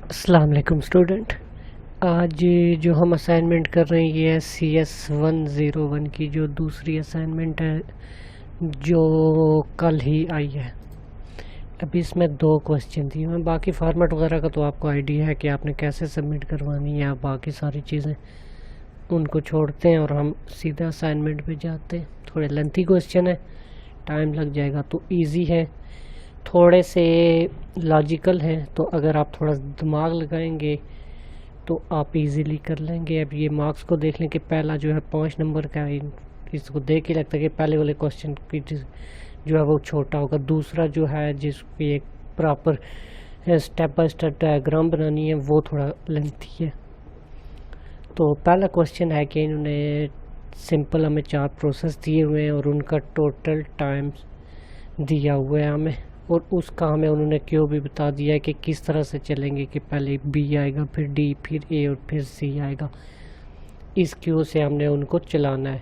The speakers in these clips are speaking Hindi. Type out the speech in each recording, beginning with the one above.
अस्सलाम वालेकुम स्टूडेंट। आज जो हम असाइनमेंट कर रहे हैं ये है CS101 की जो दूसरी असाइनमेंट है जो कल ही आई है। अभी इसमें 2 क्वेश्चन दिए हैं, बाकी फॉर्मेट वगैरह का तो आपको आइडिया है कि आपने कैसे सबमिट करवानी है। बाकी सारी चीज़ें उनको छोड़ते हैं और हम सीधा असाइनमेंट पे जाते हैं। थोड़े लेंथी क्वेश्चन है, टाइम लग जाएगा, तो इजी है, थोड़े से लॉजिकल हैं, तो अगर आप थोड़ा दिमाग लगाएंगे तो आप इजीली कर लेंगे। अब ये मार्क्स को देख लें कि पहला जो है 5 नंबर का है, इसको देख के लगता है कि पहले वाले क्वेश्चन की जो है वो छोटा होगा। दूसरा जो है जिसकी एक proper step by step diagram बनानी है वो थोड़ा लेंथी है। तो पहला क्वेश्चन है कि इन्होंने सिंपल हमें 4 प्रोसेस दिए हुए हैं और उनका टोटल टाइम दिया हुआ है हमें, और उसका हमें उन्होंने क्यों भी बता दिया है कि किस तरह से चलेंगे कि पहले B आएगा, फिर D, फिर A और फिर C आएगा। इस क्यू से हमने उनको चलाना है,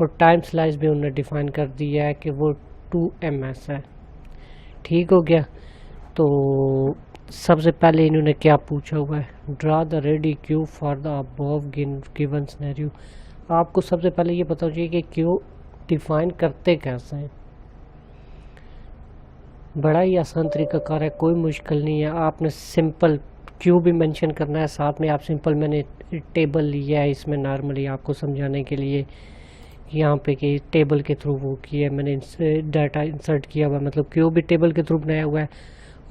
और टाइम स्लाइस भी उन्होंने डिफाइन कर दिया है कि वो 2ms है। ठीक हो गया। तो सबसे पहले इन्होंने क्या पूछा हुआ है, draw the ready queue for the above given scenario. आपको सबसे पहले ये पता चाहिए कि क्यू डिफाइन करते कैसे हैं। बड़ा ही आसान तरीकाकार है, कोई मुश्किल नहीं है। आपने सिंपल क्यू भी मेंशन करना है, साथ में आप सिंपल मैंने टेबल लिया है इसमें नॉर्मली आपको समझाने के लिए, यहाँ पे कि टेबल के थ्रू वो किया है मैंने, डाटा इंसर्ट किया हुआ, मतलब क्यू भी टेबल के थ्रू बनाया हुआ है,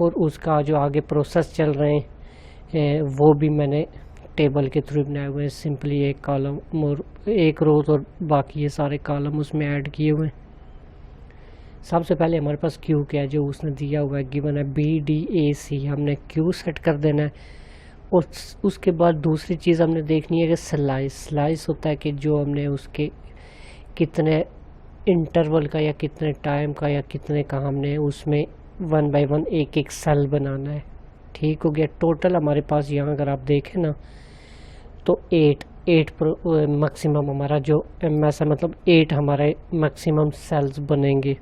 और उसका जो आगे प्रोसेस चल रहे हैं वो भी मैंने टेबल के थ्रू बनाए हुए हैं। सिंपली एक कॉलम और एक रोज और बाकी ये सारे कॉलम उसमें ऐड किए हुए हैं। सबसे पहले हमारे पास क्यू क्या है जो उसने दिया हुआ है, गिवन है BDAC, हमने क्यू सेट कर देना है। और उसके बाद दूसरी चीज़ हमने देखनी है कि स्लाइस होता है कि जो हमने उसके कितने इंटरवल का या कितने टाइम का या कितने का हमने उसमें 1 बाय 1 एक एक सेल बनाना है। ठीक हो गया। टोटल हमारे पास यहाँ अगर आप देखें ना तो 8 मैक्सिमम हमारा जो MS है, मतलब 8 हमारे मैक्सिमम सेल्स बनेंगे।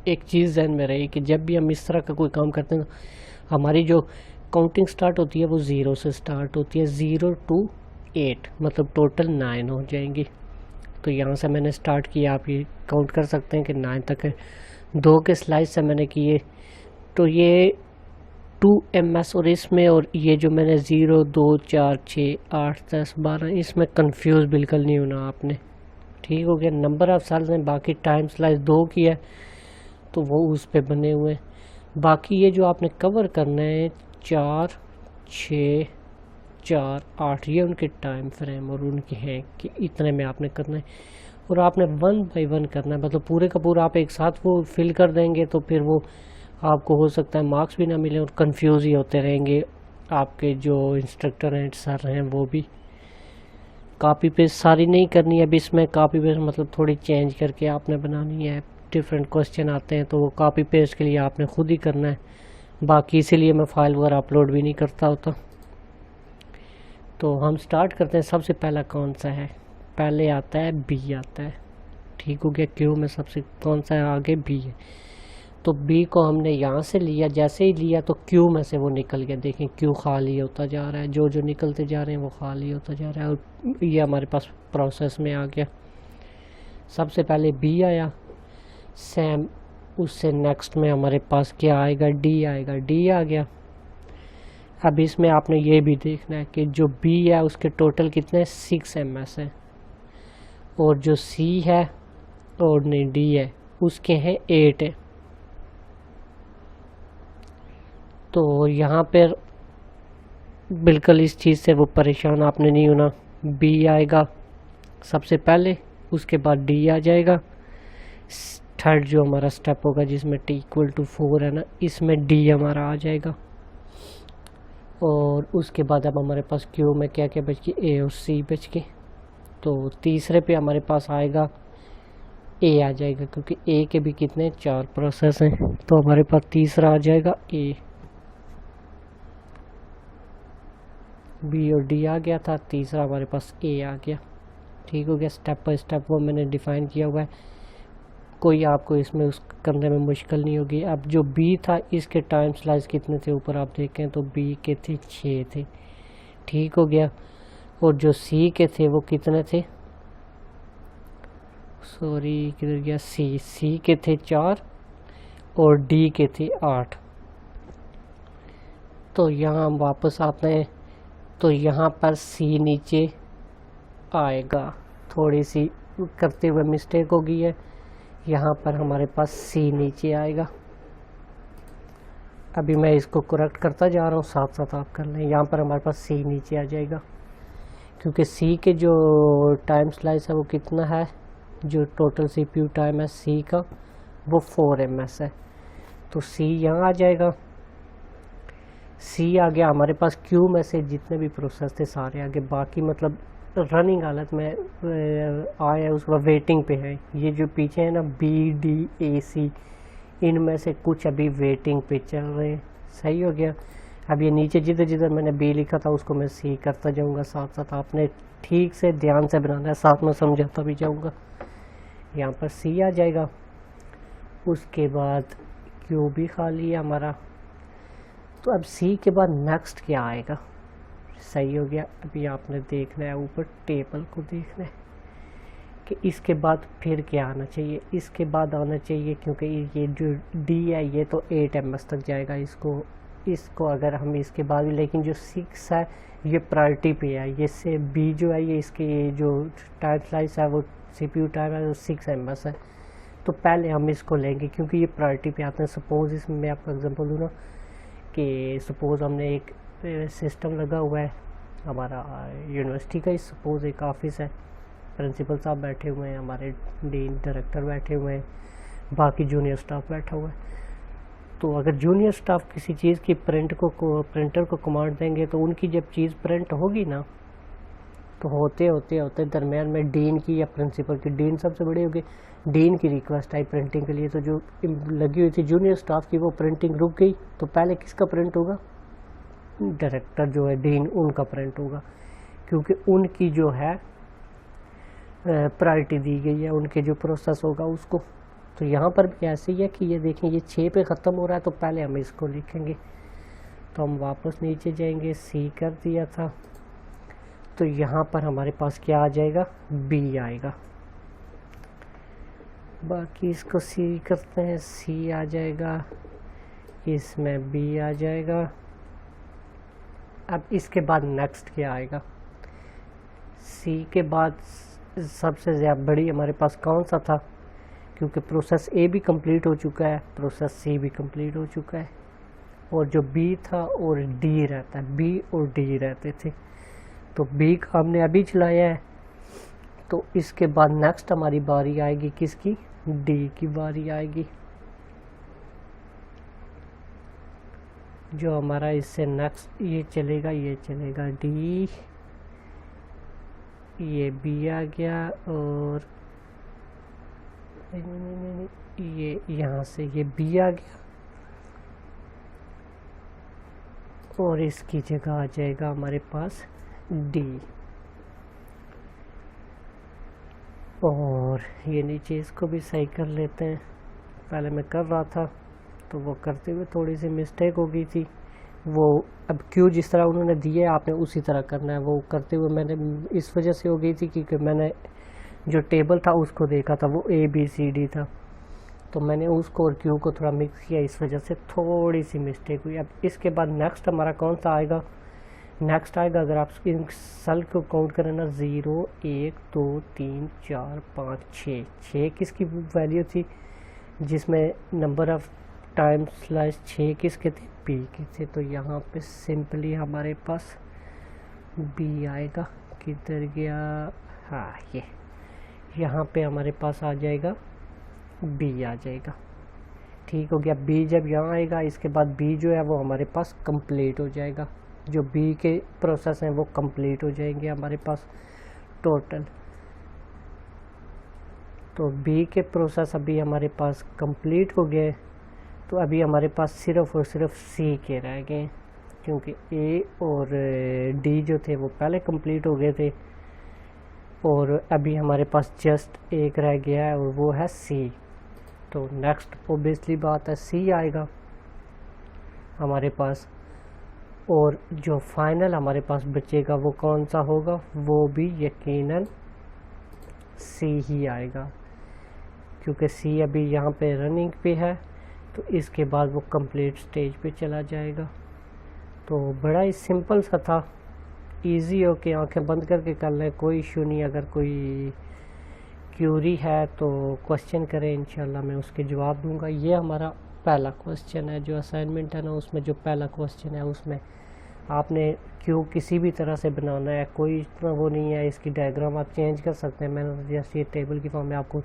एक चीज़ ध्यान में रही कि जब भी हम इस तरह का कोई काम करते हैं तो हमारी जो काउंटिंग स्टार्ट होती है वो 0 से स्टार्ट होती है, 0 to 8, मतलब टोटल 9 हो जाएंगी। तो यहाँ से मैंने स्टार्ट किया, आप ये काउंट कर सकते हैं कि 9 तक है। 2 के स्लाइस से मैंने किए तो ये 2ms, और इसमें और ये जो मैंने 0, 2, 4, 6, 8, 10, 12, इसमें कंफ्यूज बिल्कुल नहीं होना आपने। ठीक हो गया। नंबर ऑफ सेल्स में बाकी टाइम स्लाइस 2 की है तो वो उस पे बने हुए हैं। बाकी ये जो आपने कवर करना है 4, 6, 4, 8, ये उनके टाइम फ्रेम और उनके हैं कि इतने में आपने करना है, और आपने 1 बाय 1 करना है, मतलब पूरे का पूरा आप एक साथ वो फिल कर देंगे तो फिर वो आपको हो सकता है मार्क्स भी ना मिले और कंफ्यूज ही होते रहेंगे। आपके जो इंस्ट्रक्टर हैं, सर हैं, वो भी कॉपी पेस्ट सारी नहीं करनी है। अब इसमें कॉपी पेस्ट मतलब थोड़ी चेंज करके आपने बनानी है। डिफरेंट क्वेश्चन आते हैं तो वो कॉपी पेस्ट के लिए आपने खुद ही करना है, बाकी इसीलिए मैं फाइल वगैरह अपलोड भी नहीं करता होता। तो हम स्टार्ट करते हैं। सबसे पहला कौन सा है, पहले आता है B आता है। ठीक हो गया। क्यू में सबसे कौन सा है आगे, B है। तो B को हमने यहाँ से लिया, जैसे ही लिया तो क्यू में से वो निकल गया। देखें क्यू खाली होता जा रहा है, जो जो निकलते जा रहे हैं वो खाली होता जा रहा है, और ये हमारे पास प्रोसेस में आ गया। सबसे पहले B आया, सेम उससे नेक्स्ट में हमारे पास क्या आएगा, D आएगा, D आ गया। अब इसमें आपने ये भी देखना है कि जो B है उसके टोटल कितने 6ms है, और जो C है और नहीं D है उसके हैं 8 है। तो यहाँ पर बिल्कुल इस चीज़ से वो परेशान आपने नहीं होना। B आएगा सबसे पहले, उसके बाद D आ जाएगा। थर्ड जो हमारा स्टेप होगा जिसमें T=4 है ना, इसमें D हमारा आ जाएगा। और उसके बाद अब हमारे पास क्यू में क्या क्या बच गई, A और C बच गए। तो तीसरे पे हमारे पास आएगा A आ जाएगा, क्योंकि A के भी कितने 4 प्रोसेस हैं, तो हमारे पास तीसरा आ जाएगा A। B और D आ गया था, तीसरा हमारे पास A आ गया। ठीक हो गया। स्टेप बाय स्टेप वो मैंने डिफाइन किया हुआ है। कोई आपको इसमें उस करने में मुश्किल नहीं होगी। अब जो बी था इसके टाइम स्लाइस कितने थे ऊपर आप देखें तो बी के थे 6 थे, ठीक हो गया। और जो सी के थे वो कितने थे, सॉरी किधर गया, सी के थे 4 और डी के थे 8। तो यहाँ हम वापस आते हैं तो यहाँ पर सी नीचे आएगा, थोड़ी सी करते हुए मिस्टेक हो गई है, यहाँ पर हमारे पास सी नीचे आएगा। अभी मैं इसको करेक्ट करता जा रहा हूँ, साथ साथ आप कर लें। यहाँ पर हमारे पास सी नीचे आ जाएगा क्योंकि सी के जो टाइम स्लाइस है वो कितना है, जो टोटल सीपीयू टाइम है सी का वो 4 ms है। तो सी यहाँ आ जाएगा, सी आ गया हमारे पास। क्यू में से जितने भी प्रोसेस थे सारे आगे, बाकी मतलब रनिंग हालत में आया उसके बाद वेटिंग पे है। ये जो पीछे है ना बी डी ए सी, इनमें से कुछ अभी वेटिंग पे चल रहे हैं, सही हो गया। अब ये नीचे जिधर जिधर मैंने बी लिखा था उसको मैं सी करता जाऊंगा, साथ साथ आपने ठीक से ध्यान से बनाना है, साथ में समझाता भी जाऊंगा। यहाँ पर सी आ जाएगा, उसके बाद क्यू भी खाली है हमारा। तो अब सी के बाद नेक्स्ट क्या आएगा, सही हो गया। अभी आपने देखना है ऊपर टेबल को देखना है कि इसके बाद फिर क्या आना चाहिए। इसके बाद आना चाहिए, क्योंकि ये जो डी है ये तो 8 ms तक जाएगा, इसको अगर हम इसके बाद भी, लेकिन जो 6 है ये प्रायोरिटी पे है। ये से बी जो है ये इसके जो टाइम स्लाइस है वो सीपीयू टाइम है वो 6 ms है। तो पहले हम इसको लेंगे क्योंकि ये प्रायोरिटी पे आते हैं। सपोज़ इसमें मैं आपको एग्जांपल दूँ ना कि सपोज़ हमने एक सिस्टम लगा हुआ है हमारा यूनिवर्सिटी का ही, सपोज़ एक ऑफिस है, प्रिंसिपल साहब बैठे हुए हैं, हमारे डीन डायरेक्टर बैठे हुए हैं, बाकी जूनियर स्टाफ बैठा हुआ है। तो अगर जूनियर स्टाफ किसी चीज़ की प्रिंटर को कमांड देंगे तो उनकी जब चीज़ प्रिंट होगी ना, तो होते होते दरमियान में डीन की या प्रिंसिपल की, डीन सबसे बड़ी होगी, डीन की रिक्वेस्ट आई प्रिंटिंग के लिए। तो जो लगी हुई थी जूनियर स्टाफ की वो प्रिंटिंग रुक गई, तो पहले किसका प्रिंट होगा, डायरेक्टर जो है डीन उनका प्रिंट होगा, क्योंकि उनकी जो है प्रायोरिटी दी गई है, उनके जो प्रोसेस होगा उसको। तो यहाँ पर भी ऐसे ही है कि ये देखें ये 6 पे ख़त्म हो रहा है, तो पहले हम इसको लिखेंगे। तो हम वापस नीचे जाएंगे, सी कर दिया था, तो यहाँ पर हमारे पास क्या आ जाएगा, बी आएगा। बाकी इसको सी करते हैं, सी आ जाएगा, इसमें बी आ जाएगा। अब इसके बाद नेक्स्ट क्या आएगा, सी के बाद सबसे ज़्यादा बड़ी हमारे पास कौन सा था, क्योंकि प्रोसेस ए भी कंप्लीट हो चुका है, प्रोसेस सी भी कंप्लीट हो चुका है, और जो बी था और डी रहता है, बी और डी रहते थे। तो बी का हमने अभी चलाया है, तो इसके बाद नेक्स्ट हमारी बारी आएगी किसकी, डी की बारी आएगी। जो हमारा इससे नेक्स्ट ये चलेगा डी, ये बी आ गया, और ये यहाँ से ये बी आ गया, और इसकी जगह आ जाएगा हमारे पास डी। और ये नीचे इसको भी सही कर लेते हैं, पहले मैं कर रहा था तो वो करते हुए थोड़ी सी मिस्टेक हो गई थी। वो अब क्यों जिस तरह उन्होंने दिए आपने उसी तरह करना है, वो करते हुए मैंने इस वजह से हो गई थी क्योंकि मैंने जो टेबल था उसको देखा था वो ए बी सी डी था, तो मैंने उसको और क्यू को थोड़ा मिक्स किया, इस वजह से थोड़ी सी मिस्टेक हुई। अब इसके बाद नेक्स्ट हमारा कौन सा आएगा, नेक्स्ट आएगा अगर आप इन सेल को काउंट करें ना, 0 1 2 3 4 5 6 किसकी वैल्यू थी, जिसमें नंबर ऑफ टाइम स्लाइस 6 किसके थे, बी के थे। तो यहाँ पे सिंपली हमारे पास बी आएगा, किधर गया, हाँ ये यहाँ पे हमारे पास आ जाएगा बी आ जाएगा, ठीक हो गया। बी जब यहाँ आएगा इसके बाद बी जो है वो हमारे पास कंप्लीट हो जाएगा, जो बी के प्रोसेस हैं वो कंप्लीट हो जाएंगे हमारे पास टोटल। तो बी के प्रोसेस अभी हमारे पास कंप्लीट हो गए, तो अभी हमारे पास सिर्फ और सिर्फ सी के रह गए, क्योंकि ए और डी जो थे वो पहले कंप्लीट हो गए थे, और अभी हमारे पास जस्ट एक रह गया है और वो है सी। तो नेक्स्ट ओबियसली बात है सी आएगा हमारे पास, और जो फाइनल हमारे पास बचेगा वो कौन सा होगा, वो भी यकीनन सी ही आएगा, क्योंकि सी अभी यहाँ पे रनिंग पे है, तो इसके बाद वो कंप्लीट स्टेज पे चला जाएगा। तो बड़ा ही सिंपल सा था, इजी हो के आंखें बंद करके कर लें, कोई इशू नहीं। अगर कोई क्यूरी है तो क्वेश्चन करें, इंशाल्लाह मैं उसके जवाब दूंगा। ये हमारा पहला क्वेश्चन है, जो असाइनमेंट है ना उसमें जो पहला क्वेश्चन है उसमें आपने क्यू किसी भी तरह से बनाना है, कोई इतना वो नहीं है। इसकी डायग्राम आप चेंज कर सकते हैं, मैंने जैसे ये टेबल की फॉर्म में आपको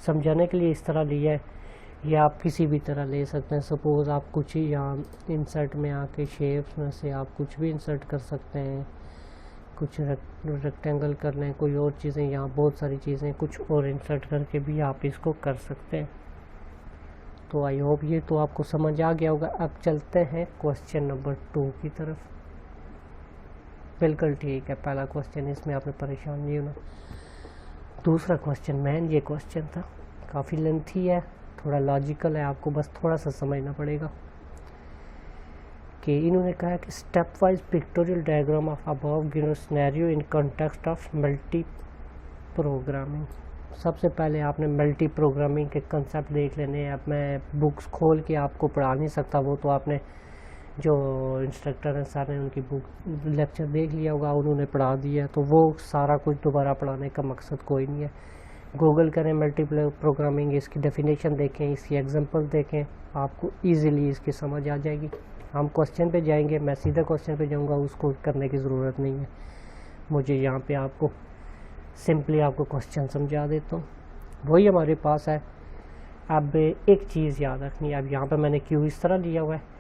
समझाने के लिए इस तरह लिया है, या आप किसी भी तरह ले सकते हैं। सपोज़ आप कुछ ही यहाँ इंसर्ट में आके शेप्स में से आप कुछ भी इंसर्ट कर सकते हैं, कुछ रेक्टेंगल कर लें, कोई और चीज़ें, यहाँ बहुत सारी चीज़ें कुछ और इंसर्ट करके भी आप इसको कर सकते हैं। तो आई होप ये तो आपको समझ आ गया होगा। अब चलते हैं क्वेश्चन नंबर 2 की तरफ। बिल्कुल ठीक है, पहला क्वेश्चन, इसमें आपने परेशान नहीं होना। दूसरा क्वेश्चन मैन ये क्वेश्चन था, काफ़ी लेंथी है, थोड़ा लॉजिकल है, आपको बस थोड़ा सा समझना पड़ेगा। कि इन्होंने कहा कि step wise pictorial diagram of above given scenario in context of multi programming. सबसे पहले आपने मल्टी प्रोग्रामिंग के कंसेप्ट देख लेने हैं। अब मैं बुक्स खोल के आपको पढ़ा नहीं सकता, वो तो आपने जो इंस्ट्रक्टर हैं सारे उनकी बुक लेक्चर देख लिया होगा, उन्होंने पढ़ा दिया, तो वो सारा कुछ दोबारा पढ़ाने का मकसद कोई नहीं है। गूगल करें मल्टीपल प्रोग्रामिंग, इसकी डेफिनेशन देखें, इसकी एग्जांपल देखें, आपको इजीली इसकी समझ आ जाएगी। हम क्वेश्चन पे जाएंगे, मैं सीधा क्वेश्चन पे जाऊंगा, उसको करने की ज़रूरत नहीं है मुझे। यहाँ पे आपको सिंपली आपको क्वेश्चन समझा देता हूँ, वही हमारे पास है। अब एक चीज़ याद रखनी है, अब यहाँ पे मैंने क्यू इस तरह लिया हुआ है।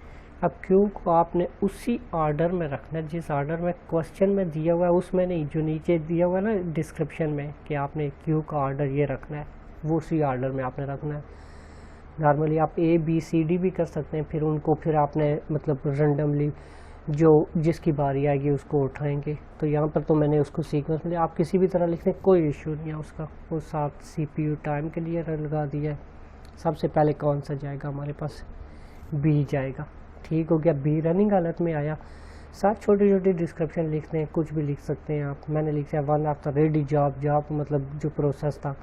अब क्यू को आपने उसी ऑर्डर में रखना है जिस ऑर्डर में क्वेश्चन में दिया हुआ है, उसमें नहीं, जो नीचे दिया हुआ है ना डिस्क्रिप्शन में कि आपने क्यू का ऑर्डर ये रखना है, वो उसी ऑर्डर में आपने रखना है। नॉर्मली आप ए बी सी डी भी कर सकते हैं, फिर उनको फिर आपने मतलब रेंडमली जो जिसकी बारी आएगी उसको उठाएंगे। तो यहाँ पर तो मैंने उसको सीक्वेंस में, आप किसी भी तरह लिखने कोई इशू नहीं है उसका, वो साथ CPU टाइम के लिए लगा दिया है। सबसे पहले कौन सा जाएगा हमारे पास, बी जाएगा, ठीक हो गया। बी रनिंग हालत में आया, साथ छोटी छोटी डिस्क्रिप्शन लिखते हैं, कुछ भी लिख सकते हैं आप। मैंने लिखा है 1 of the ready job, job मतलब जो प्रोसेस था,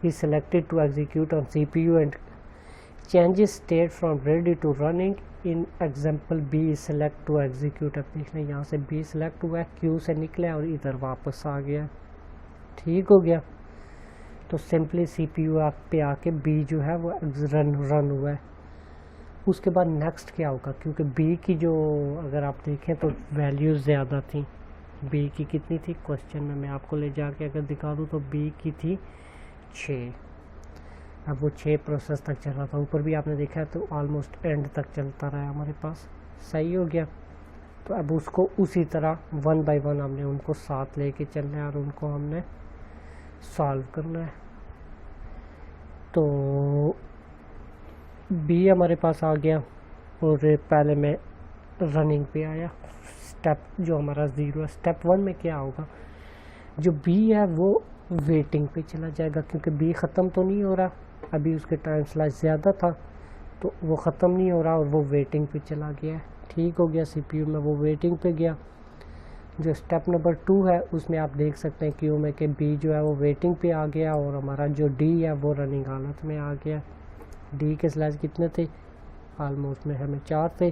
is selected to execute on CPU and changes state from ready to running in example B is select to execute. अब देखना यहाँ से बी सेलेक्ट हुआ है, क्यू से निकला और इधर वापस आ गया, ठीक हो गया। तो सिंपली CPU पे आके बी जो है वो रन हुआ है। उसके बाद नेक्स्ट क्या होगा, क्योंकि बी की जो अगर आप देखें तो वैल्यूज़ ज़्यादा थी। बी की कितनी थी क्वेश्चन में, मैं आपको ले जाके अगर दिखा दूँ तो बी की थी 6। अब वो 6 प्रोसेस तक चल रहा था, ऊपर भी आपने देखा है तो ऑलमोस्ट एंड तक चलता रहा हमारे पास, सही हो गया। तो अब उसको उसी तरह 1 बाय 1 हमने उनको साथ लेके चलना है और उनको हमने सॉल्व करना है। तो बी हमारे पास आ गया और पहले मैं रनिंग पे आया, स्टेप जो हमारा 0 है। स्टेप 1 में क्या होगा, जो बी है वो वेटिंग पे चला जाएगा, क्योंकि बी ख़त्म तो नहीं हो रहा, अभी उसके टाइम स्लाइस ज़्यादा था तो वो ख़त्म नहीं हो रहा और वो वेटिंग पे चला गया, ठीक हो गया। CPU में वो वेटिंग पे गया। जो स्टेप नंबर 2 है उसमें आप देख सकते हैं क्यू में कि बी जो है वो वेटिंग पे आ गया और हमारा जो डी है वो रनिंग हालत में आ गया। डी के स्लाइस कितने थे, ऑलमोस्ट में हमें 4 थे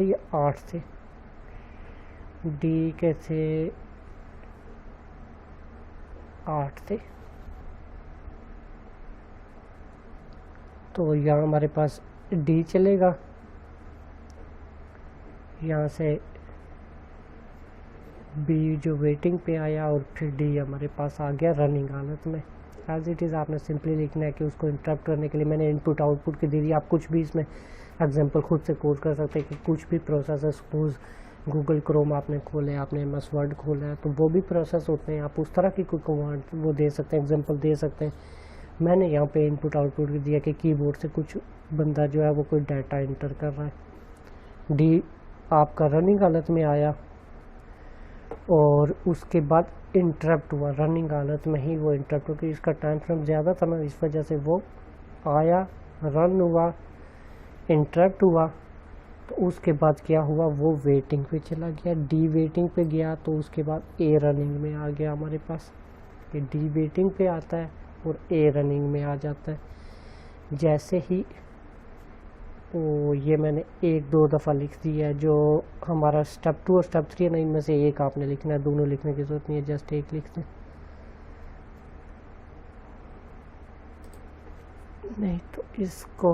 या 8 थे। डी के थे 8 थे। तो यहाँ हमारे पास डी चलेगा, यहाँ से बी जो वेटिंग पे आया और फिर डी हमारे पास आ गया रनिंग हालत में। एज इट इज़ आपने सिंपली लिखना है कि उसको इंटरप्ट करने के लिए मैंने इनपुट आउटपुट की दे दी। आप कुछ भी इसमें एग्जांपल खुद से कोड कर सकते हैं कि कुछ भी प्रोसेस है, सपोज गूगल क्रोम आपने खोले, आपने MS वर्ड खोला है, तो वो भी प्रोसेस होते हैं, आप उस तरह की कोई कमांड वो दे सकते हैं, एग्जांपल दे सकते हैं। मैंने यहाँ पे इनपुट आउटपुट दिया कि कीबोर्ड से कुछ बंदा जो है वो कोई डाटा इंटर कर रहा है। डी आपका रनिंग हालत में आया और उसके बाद इंटरप्ट हुआ, रनिंग हालत में ही वो इंटरप्ट, क्योंकि इसका टाइम फ्रेम ज़्यादा था ना, इस वजह से वो आया, रन हुआ, इंटरप्ट हुआ, तो उसके बाद क्या हुआ, वो वेटिंग पे चला गया, डी वेटिंग पे गया, तो उसके बाद ए रनिंग में आ गया हमारे पास। ये डी वेटिंग पे आता है और ए रनिंग में आ जाता है। जैसे ही वो ये मैंने 1-2 दफ़ा लिख दिया है, जो हमारा स्टेप 2 और स्टेप 3 है ना, इनमें से एक आपने लिखना है, दोनों लिखने की ज़रूरत नहीं है, जस्ट एक लिख दें। नहीं तो इसको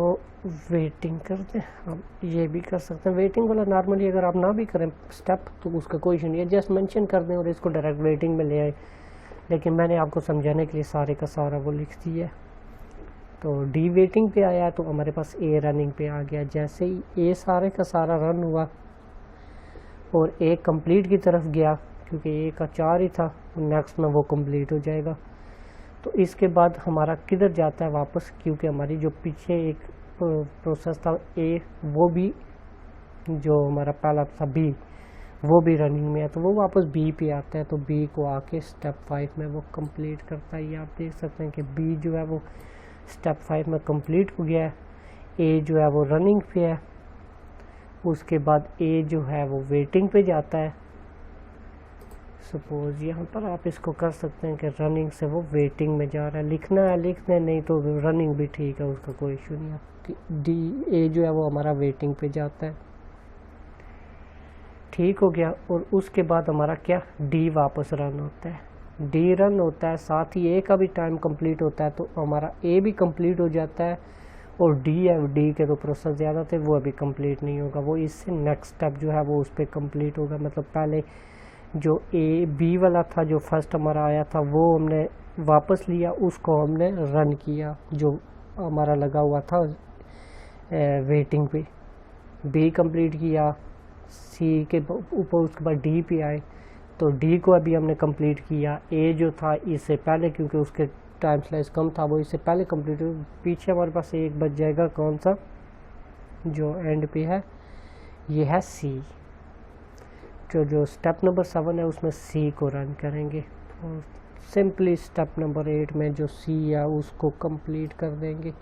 वेटिंग कर दें, हम ये भी कर सकते हैं। वेटिंग वाला नॉर्मली अगर आप ना भी करें स्टेप तो उसका कोई इशू नहीं है, जस्ट मेंशन कर दें और इसको डायरेक्ट वेटिंग में ले आए, लेकिन मैंने आपको समझाने के लिए सारे का सारा वो लिख दिया है। तो डी वेटिंग पे आया तो हमारे पास ए रनिंग पे आ गया। जैसे ही ए सारे का सारा रन हुआ और ए कंप्लीट की तरफ गया, क्योंकि ए का 4 ही था, नेक्स्ट में वो कंप्लीट हो जाएगा। तो इसके बाद हमारा किधर जाता है वापस, क्योंकि हमारी जो पीछे एक प्रोसेस था ए, वो भी जो हमारा पहला था बी, वो भी रनिंग में है, तो वो वापस बी पे आता है। तो बी को आके स्टेप 5 में वो कंप्लीट करता है। ये आप देख सकते हैं कि बी जो है वो स्टेप 5 में कंप्लीट हो गया है, ए जो है वो रनिंग पे है, उसके बाद ए जो है वो वेटिंग पे जाता है। सपोज यहाँ पर आप इसको कर सकते हैं कि रनिंग से वो वेटिंग में जा रहा है, लिखना है लिख दें, नहीं तो रनिंग भी ठीक है, उसका कोई इशू नहीं है। डी ए जो है वो हमारा वेटिंग पे जाता है, ठीक हो गया। और उसके बाद हमारा क्या, डी वापस रन होता है, डी रन होता है, साथ ही ए का भी टाइम कंप्लीट होता है, तो हमारा ए भी कंप्लीट हो जाता है। और डी है, डी के तो प्रोसेस ज़्यादा थे, वो अभी कंप्लीट नहीं होगा, वो इससे नेक्स्ट स्टेप जो है वो उस पर कंप्लीट होगा। मतलब पहले जो ए बी वाला था, जो फर्स्ट हमारा आया था, वो हमने वापस लिया, उसको हमने रन किया, जो हमारा लगा हुआ था वेटिंग पे। बी कंप्लीट किया, सी के ऊपर उसके बाद डी पे आए, तो डी को अभी हमने कंप्लीट किया। ए जो था इससे पहले, क्योंकि उसके टाइम स्लाइस कम था, वो इससे पहले कंप्लीट हुआ। पीछे हमारे पास एक बच जाएगा, कौन सा, जो एंड पे है, ये है सी। जो स्टेप नंबर 7 है उसमें सी को रन करेंगे, और सिंपली स्टेप नंबर 8 में जो सी है उसको कंप्लीट कर देंगे।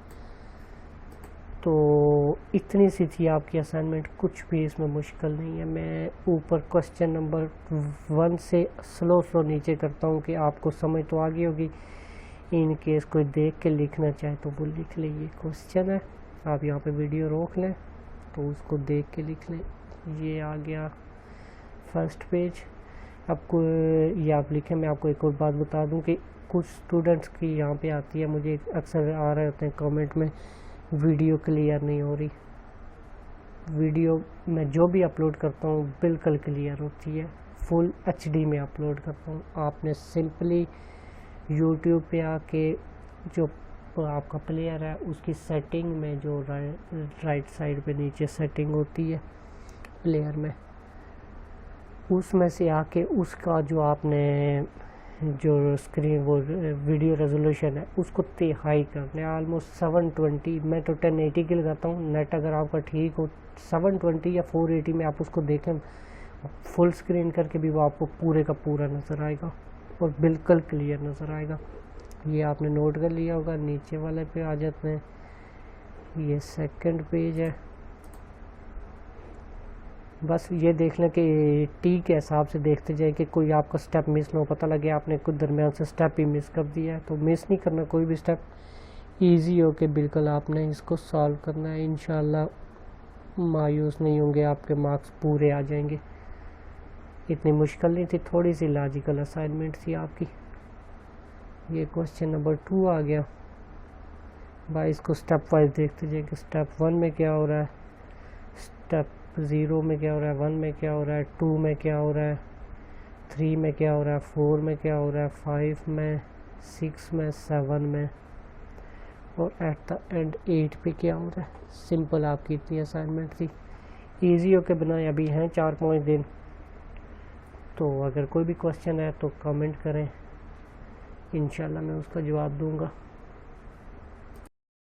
तो इतनी सी थी आपकी असाइनमेंट, कुछ भी इसमें मुश्किल नहीं है। मैं ऊपर क्वेश्चन नंबर 1 से स्लो नीचे करता हूँ कि आपको समझ तो आ गई होगी। इन केस कोई देख के लिखना चाहे तो वो लिख ले, ये क्वेश्चन है, आप यहाँ पे वीडियो रोक लें तो उसको देख के लिख लें। ये आ गया फर्स्ट पेज। आपको ये आप लिखें। मैं आपको एक और बात बता दूं कि कुछ स्टूडेंट्स की यहाँ पे आती है, मुझे अक्सर आ रहे होते हैं कमेंट में, वीडियो क्लियर नहीं हो रही। वीडियो मैं जो भी अपलोड करता हूँ बिल्कुल क्लियर होती है, फुल HD में अपलोड करता हूँ। आपने सिंपली यूट्यूब पे आके जो आपका प्लेयर है उसकी सेटिंग में, जो राइट साइड पे नीचे सेटिंग होती है प्लेयर में, उसमें से आके उसका जो आपने जो स्क्रीन वो वीडियो रेजोल्यूशन है उसको हाई करना है, ऑलमोस्ट 720। मैं तो 1080 की लगाता हूँ। नेट अगर आपका ठीक हो 720 या 480 में आप उसको देखें, फुल स्क्रीन करके भी वो आपको पूरे का पूरा नज़र आएगा और बिल्कुल क्लियर नज़र आएगा। ये आपने नोट कर लिया होगा। नीचे वाले पे आ जाते हैं, ये सेकंड पेज है। बस ये देख लें कि टी के हिसाब से देखते जाए कि कोई आपका स्टेप मिस ना हो। पता लगे आपने कुछ दरमियान से स्टेप ही मिस कर दिया है, तो मिस नहीं करना कोई भी स्टेप, इजी हो के बिल्कुल आपने इसको सॉल्व करना है। इंशाल्लाह मायूस नहीं होंगे, आपके मार्क्स पूरे आ जाएंगे। इतनी मुश्किल नहीं थी, थोड़ी सी लॉजिकल असाइनमेंट थी आपकी। ये क्वेश्चन नंबर 2 आ गया भाई। इसको स्टेप वाइज देखते जाए कि स्टेप 1 में क्या हो रहा है, स्टेप 0 में क्या हो रहा है, 1 में क्या हो रहा है, 2 में क्या हो रहा है, 3 में क्या हो रहा है, 4 में क्या हो रहा है, 5 में, 6 में, 7 में, और एट द एंड 8 पे क्या हो रहा है। सिंपल आपकी इतनी असाइनमेंट थी, इजी होके बनाए। अभी हैं 4-5 दिन, तो अगर कोई भी क्वेश्चन है तो कमेंट करें, इंशाल्लाह मैं उसका जवाब दूंगा।